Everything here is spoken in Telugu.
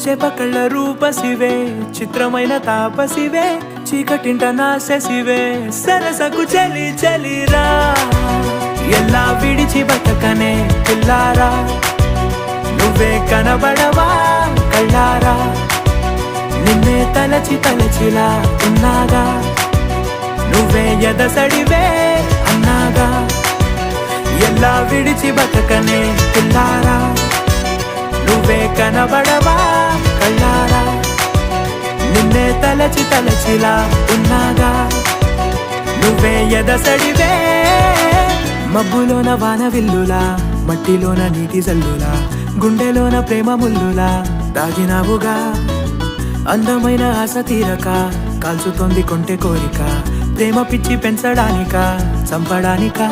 చేపకళ్ళ రూపసివే చిత్రమైన తాపసివే చీకటింట నాశసివే సరసకు చలి చలిరా ఎలా విడిచి బతకనే పిల్లారా నువ్వే కనబడవా కళ్ళారా నిన్నే తలచి తలచిలా ఉన్నాగా నువ్వే ఎదసడివే అన్నాగా ఎలా విడిచి బతకనే పిల్లారా నువ్వే కనబడవా కళ్ళారా నిన్నే తలచి తలచిలా ఉన్నాగా నువ్వే ఎదసడివే మబ్బులోన వాన విల్లులా మట్టిలోన నీటి జల్లులా గుండెలోన ప్రేమ ముల్లులా దాగినావుగా అందమైన ఆశ తీరక కాల్చుతోంది కొంటె కోరిక ప్రేమ పిచ్చి పెంచడానికా చంపడానికా